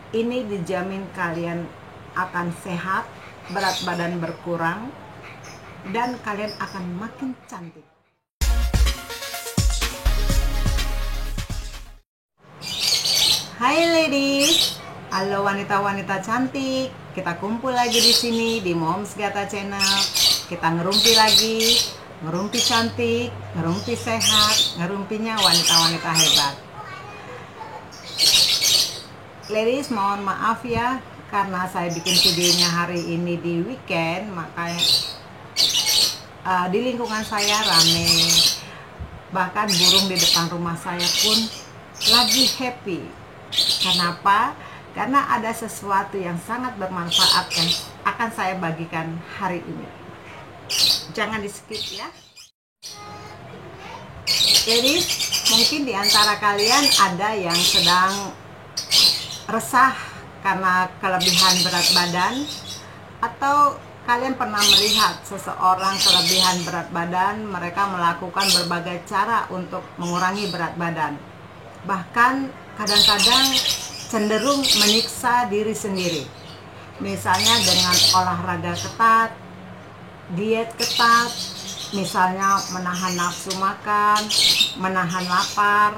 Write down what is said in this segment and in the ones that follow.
Ini dijamin kalian akan sehat, berat badan berkurang, dan kalian akan makin cantik. Hai ladies, halo wanita-wanita cantik. Kita kumpul lagi di sini di Moms Gata Channel. Kita ngerumpi lagi, ngerumpi cantik, ngerumpi sehat, ngerumpinya wanita-wanita hebat. Ladies, mohon maaf ya karena saya bikin videonya hari ini di weekend, makanya di lingkungan saya rame, bahkan burung di depan rumah saya pun lagi happy. Kenapa? Karena ada sesuatu yang sangat bermanfaat yang akan saya bagikan hari ini. Jangan di skip ya. Ladies, mungkin di antara kalian ada yang sedang resah karena kelebihan berat badan, atau kalian pernah melihat seseorang kelebihan berat badan, mereka melakukan berbagai cara untuk mengurangi berat badan, bahkan kadang-kadang cenderung menyiksa diri sendiri, misalnya dengan olahraga ketat, diet ketat, misalnya menahan nafsu makan, menahan lapar,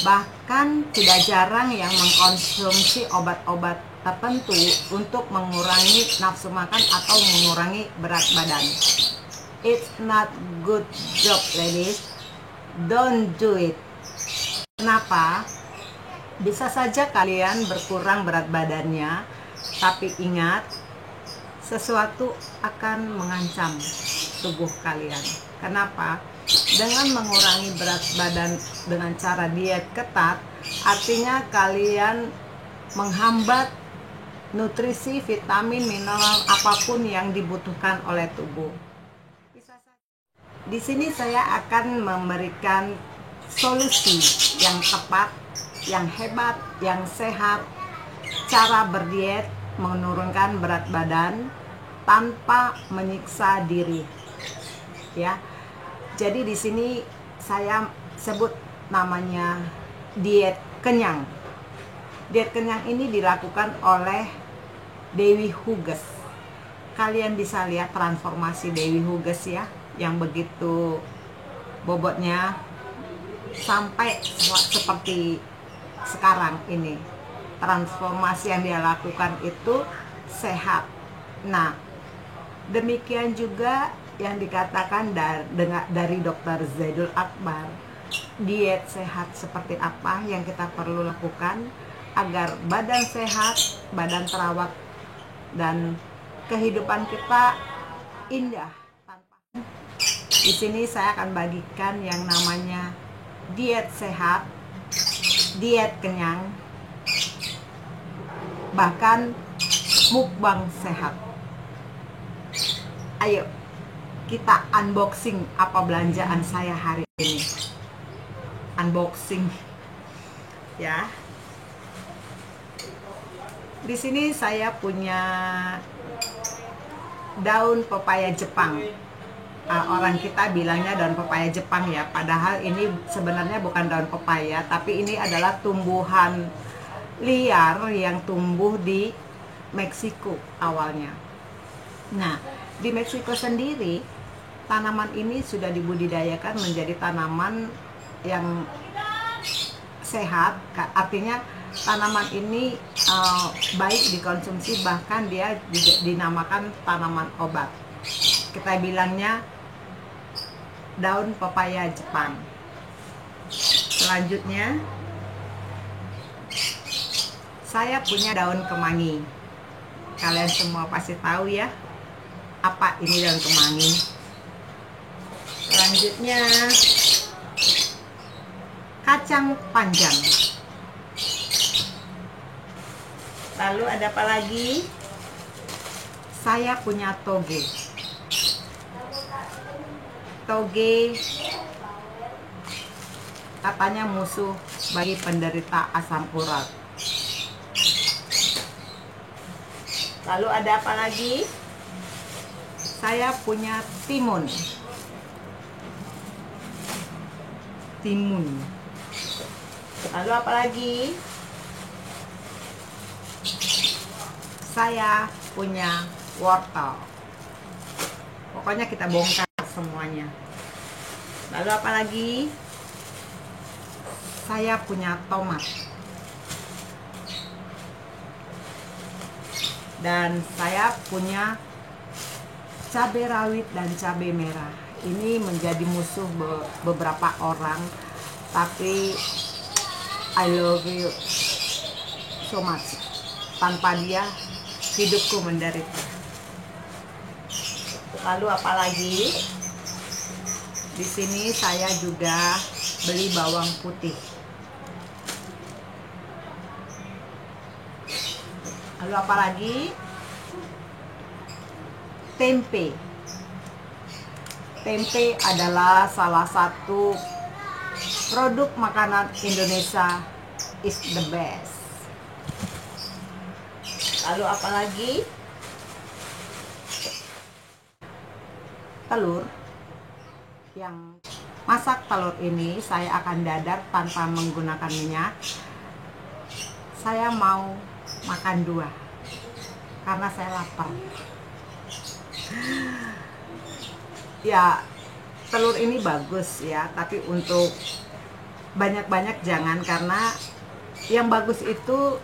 bahkan tidak jarang yang mengkonsumsi obat-obat tertentu untuk mengurangi nafsu makan atau mengurangi berat badan. It's not good job, ladies. Don't do it. Kenapa? Bisa saja kalian berkurang berat badannya, tapi ingat, sesuatu akan mengancam tubuh kalian. Kenapa? Dengan mengurangi berat badan dengan cara diet ketat, artinya kalian menghambat nutrisi, vitamin, mineral apapun yang dibutuhkan oleh tubuh. Di sini saya akan memberikan solusi yang tepat, yang hebat, yang sehat, cara berdiet menurunkan berat badan tanpa menyiksa diri. Ya. Jadi di sini saya sebut namanya diet kenyang. Diet kenyang ini dilakukan oleh Dewi Huges. Kalian bisa lihat transformasi Dewi Huges ya, yang begitu bobotnya sampai seperti sekarang ini. Transformasi yang dia lakukan itu sehat. Nah, demikian juga yang dikatakan dari Dr. Zaidul Akbar, diet sehat seperti apa yang kita perlu lakukan agar badan sehat, badan terawat, dan kehidupan kita indah. Di sini saya akan bagikan yang namanya diet sehat, diet kenyang, bahkan mukbang sehat. Ayo kita unboxing apa belanjaan saya hari ini. Unboxing ya. Di sini saya punya daun pepaya Jepang. Orang kita bilangnya daun pepaya Jepang ya, padahal ini sebenarnya bukan daun pepaya, tapi ini adalah tumbuhan liar yang tumbuh di Meksiko awalnya. Nah, di Meksiko sendiri tanaman ini sudah dibudidayakan menjadi tanaman yang sehat, artinya tanaman ini baik dikonsumsi, bahkan dia dinamakan tanaman obat. Kita bilangnya daun pepaya Jepang. Selanjutnya saya punya daun kemangi. Kalian semua pasti tahu ya apa ini daun kemangi. Selanjutnya kacang panjang. Lalu ada apa lagi? Saya punya toge. Toge katanya musuh bagi penderita asam urat. Lalu ada apa lagi? Saya punya timun. Lalu apa lagi? saya punya wortel. Pokoknya kita bongkar semuanya. Lalu apa lagi? Saya punya tomat. Dan saya punya cabai rawit dan cabai merah. Ini menjadi musuh beberapa orang, tapi I love you so much. Tanpa dia hidupku menderita. Lalu apalagi? Di sini saya juga beli bawang putih. Lalu apalagi? Tempe. Tempe adalah salah satu produk makanan Indonesia, is the best. Lalu apalagi? Telur. Yang masak telur ini saya akan dadar tanpa menggunakan minyak. Saya mau makan 2 karena saya lapar. Ya, telur ini bagus ya, tapi untuk banyak-banyak jangan, karena yang bagus itu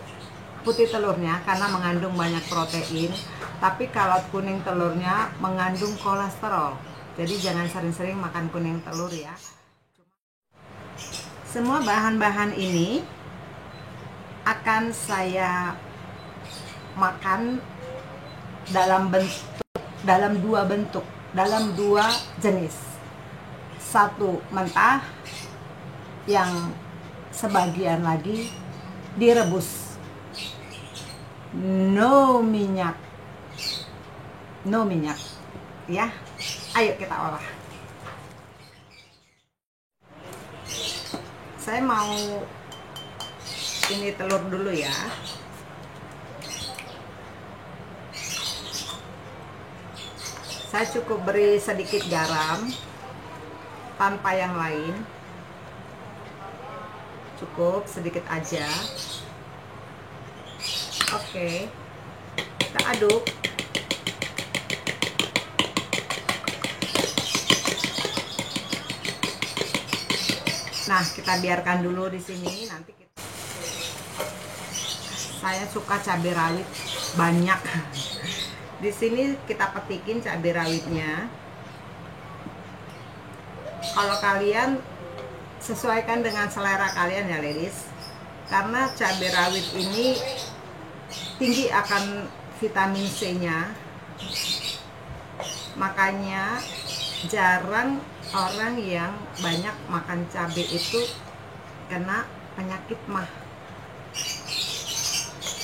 putih telurnya karena mengandung banyak protein, tapi kalau kuning telurnya mengandung kolesterol. Jadi jangan sering-sering makan kuning telur ya. Semua bahan-bahan ini akan saya makan dalam 2 bentuk, dalam 2 jenis. Satu mentah, yang sebagian lagi direbus. No minyak ya. Ayo kita olah. Saya mau ini telur dulu ya. Saya cukup beri sedikit garam tanpa yang lain. Cukup sedikit aja. Oke, kita aduk. Nah, kita biarkan dulu di sini. Nanti saya suka cabai rawit banyak. Di sini kita petikin cabai rawitnya. Kalau kalian sesuaikan dengan selera kalian ya ladies, karena cabai rawit ini tinggi akan vitamin C-nya, makanya jarang orang yang banyak makan cabai itu kena penyakit mah.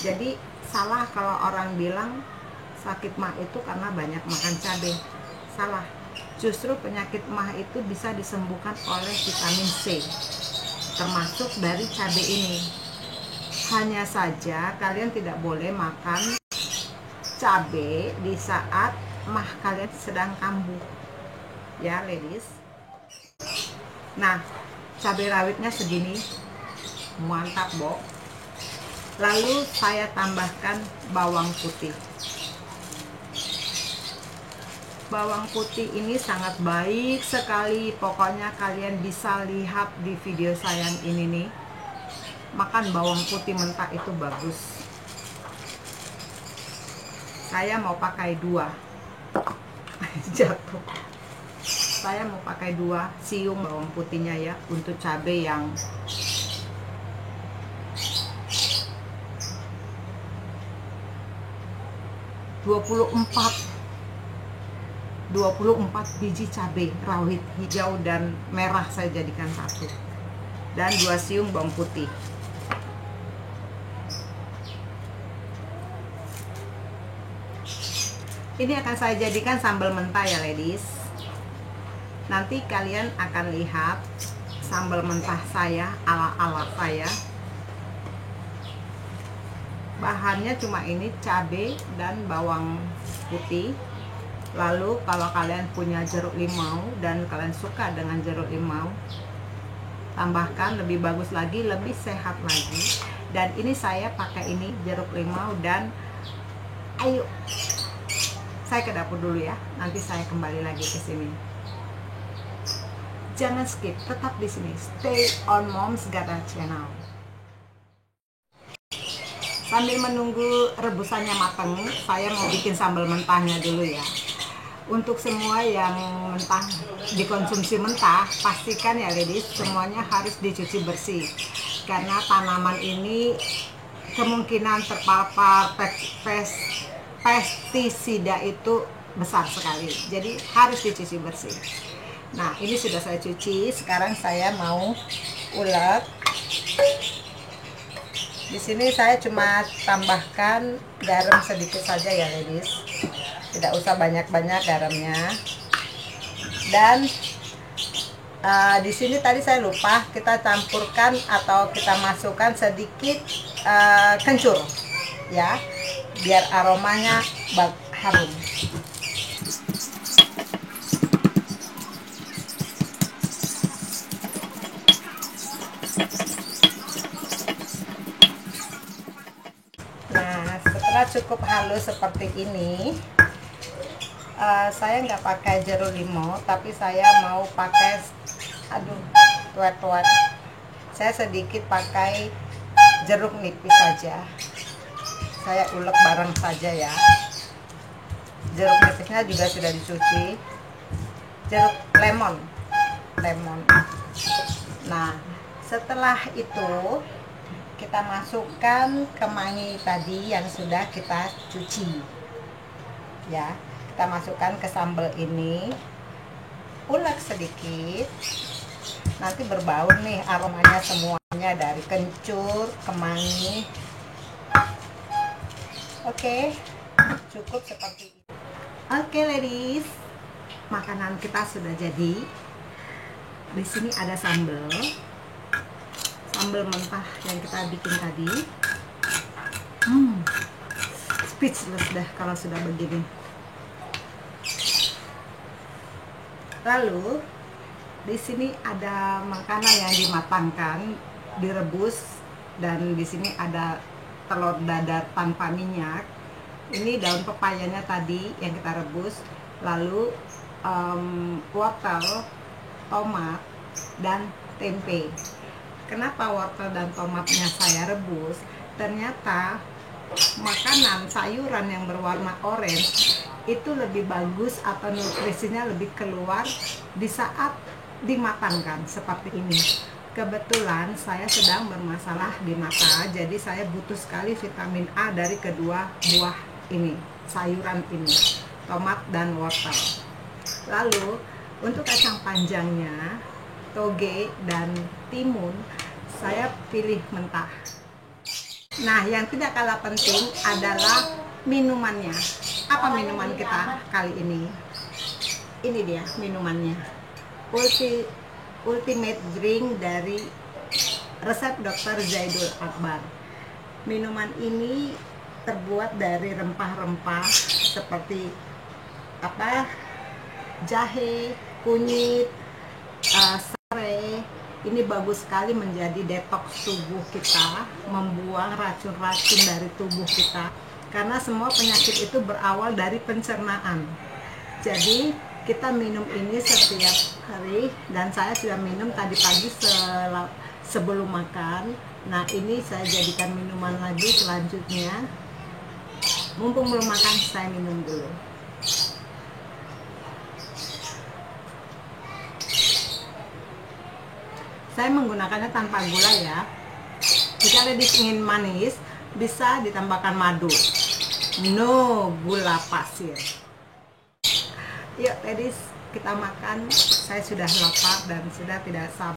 Jadi salah kalau orang bilang sakit mah itu karena banyak makan cabai. Salah. Justru penyakit mah itu bisa disembuhkan oleh vitamin C, termasuk dari cabai ini. Hanya saja kalian tidak boleh makan cabai di saat mah kalian sedang kambuh. Ya, ladies. Nah, cabai rawitnya segini. Mantap, Bo. Lalu saya tambahkan bawang putih. Bawang putih ini sangat baik sekali. Pokoknya kalian bisa lihat di video saya ini nih. Makan bawang putih mentah itu bagus. Saya mau pakai 2. Jatuh. Saya mau pakai 2 siung bawang putihnya ya, untuk cabai yang dua puluh empat biji cabai rawit hijau dan merah saya jadikan 1, dan 2 siung bawang putih. Ini akan saya jadikan sambal mentah ya ladies. Nanti kalian akan lihat sambal mentah saya ala-ala saya. Bahannya cuma ini, cabai dan bawang putih. Lalu kalau kalian punya jeruk limau dan kalian suka dengan jeruk limau, tambahkan, lebih bagus lagi, lebih sehat lagi. Dan ini saya pakai ini jeruk limau. Dan ayo saya ke dapur dulu ya, nanti saya kembali lagi ke sini. Jangan skip, tetap di sini. Stay on Moms Gata Channel. Sambil menunggu rebusannya matang, saya mau bikin sambal mentahnya dulu ya. Untuk semua yang mentah, dikonsumsi mentah, pastikan ya ladies, semuanya harus dicuci bersih. Karena tanaman ini kemungkinan terpapar pestisida itu besar sekali. Jadi harus dicuci bersih. Nah, ini sudah saya cuci, sekarang saya mau ulek. Di sini saya cuma tambahkan garam sedikit saja ya ladies, tidak usah banyak-banyak garamnya. Dan di sini tadi saya lupa, kita campurkan atau kita masukkan sedikit kencur ya, biar aromanya harum. Nah, setelah cukup halus seperti ini, saya nggak pakai jeruk limau, tapi saya mau pakai, tuat-tuat. Saya sedikit pakai jeruk nipis saja. Saya ulek bareng saja ya. Jeruk nipisnya juga sudah dicuci. Jeruk lemon. Nah, setelah itu kita masukkan kemangi tadi yang sudah kita cuci ya, kita masukkan ke sambal ini, ulek sedikit, nanti berbaur nih aromanya semuanya dari kencur, kemangi. Oke, cukup seperti itu. Oke ladies, makanan kita sudah jadi. Di sini ada sambal mentah yang kita bikin tadi. Speechless dah kalau sudah begini. Lalu di sini ada makanan yang dimatangkan, direbus, dan di sini ada telur dadar tanpa minyak. Ini daun pepayanya tadi yang kita rebus, lalu wortel, tomat, dan tempe. Kenapa wortel dan tomatnya saya rebus? Ternyata makanan sayuran yang berwarna orange itu lebih bagus atau nutrisinya lebih keluar di saat dimatangkan seperti ini. Kebetulan saya sedang bermasalah di mata, jadi saya butuh sekali vitamin A dari kedua buah ini, sayuran ini, tomat dan wortel. Lalu untuk kacang panjangnya, toge dan timun, saya pilih mentah. Nah, yang tidak kalah penting adalah minumannya. Apa minuman kita kali ini? Ini dia minumannya. Ultimate drink dari resep Dr. Zaidul Akbar. Minuman ini terbuat dari rempah-rempah seperti jahe, kunyit, serai. Ini bagus sekali menjadi detox tubuh kita, membuang racun-racun dari tubuh kita. Karena semua penyakit itu berawal dari pencernaan. Jadi kita minum ini setiap hari, dan saya sudah minum tadi pagi sebelum makan. Nah, ini saya jadikan minuman lagi selanjutnya. Mumpung belum makan, saya minum dulu. Saya menggunakannya tanpa gula ya. Jika ladies ingin manis, bisa ditambahkan madu. No gula pasir. Yuk ladies, kita makan. Saya sudah lapar dan sudah tidak sabar.